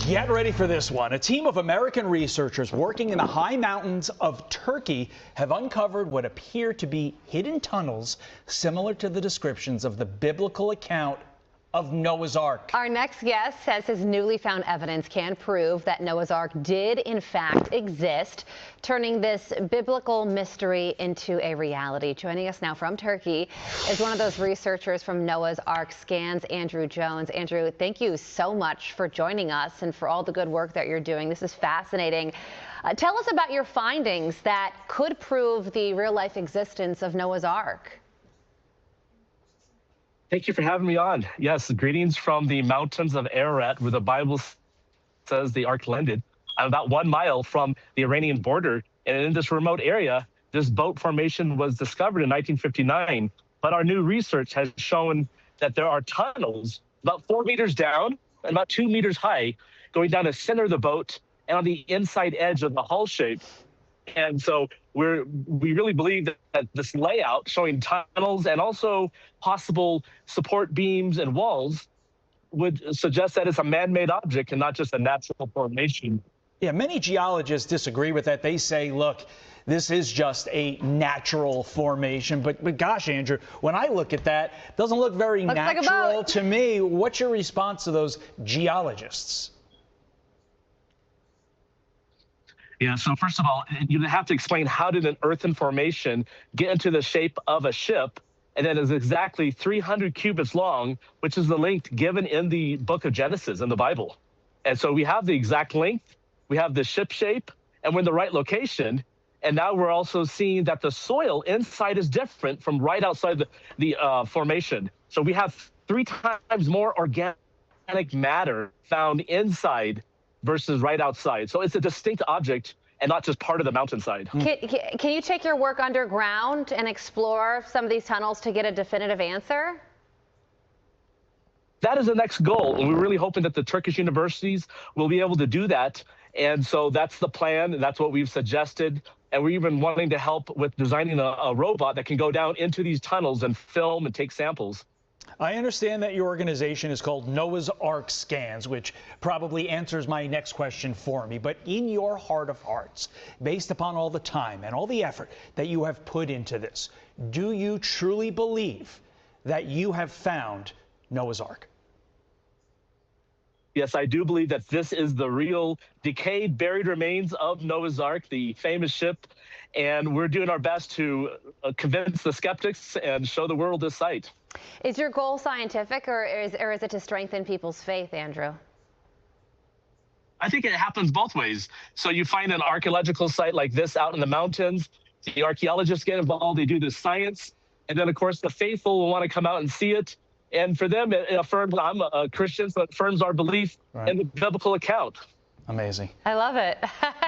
Get ready for this one. A team of American researchers working in the high mountains of Turkey have uncovered what appear to be hidden tunnels similar to the descriptions of the biblical account of Noah's Ark. Our next guest says his newly found evidence can prove that Noah's Ark did in fact exist, turning this biblical mystery into a reality. Joining us now from Turkey is one of those researchers from Noah's Ark Scans, Andrew Jones. Andrew, thank you so much for joining us and for all the good work that you're doing. This is fascinating. Tell us about your findings that could prove the real-life existence of Noah's Ark. Thank you for having me on. Yes, greetings from the mountains of Ararat, where the Bible says the ark landed. I'm about 1 mile from the Iranian border, and in this remote area, this boat formation was discovered in 1959. But our new research has shown that there are tunnels about 4 meters down and about 2 meters high, going down the center of the boat and on the inside edge of the hull shape. And so we really believe that this layout showing tunnels and also possible support beams and walls would suggest that it's a man-made object and not just a natural formation. Yeah, many geologists disagree with that. They say, look, this is just a natural formation. But gosh, Andrew, when I look at that, it doesn't look very natural to me. What's your response to those geologists? Yeah, so first of all, you have to explain how did an earthen formation get into the shape of a ship, and then is exactly 300 cubits long, which is the length given in the book of Genesis in the Bible. And so we have the exact length, we have the ship shape, and we're in the right location. And now we're also seeing that the soil inside is different from right outside the formation. So we have 3 times more organic matter found inside versus right outside. So it's a distinct object and not just part of the mountainside. Can you take your work underground and explore some of these tunnels to get a definitive answer? That is the next goal. And we're really hoping that the Turkish universities will be able to do that. And so that's the plan. And that's what we've suggested. And we're even wanting to help with designing a robot that can go down into these tunnels and film and take samples. I understand that your organization is called Noah's Ark Scans, which probably answers my next question for me. But in your heart of hearts, based upon all the time and all the effort that you have put into this, do you truly believe that you have found Noah's Ark? Yes, I do believe that this is the real decayed, buried remains of Noah's Ark, the famous ship. And we're doing our best to convince the skeptics and show the world this site. Is your goal scientific, or is it to strengthen people's faith, Andrew? I think it happens both ways. So you find an archaeological site like this out in the mountains, the archaeologists get involved, they do the science, and then of course the faithful will want to come out and see it. And for them, it affirms, I'm a Christian, so it affirms our belief in the biblical account. Amazing. I love it.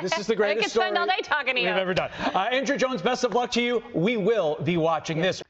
This is the greatest story I could spend all day talking to you. We've ever done. Andrew Jones, best of luck to you. We will be watching this.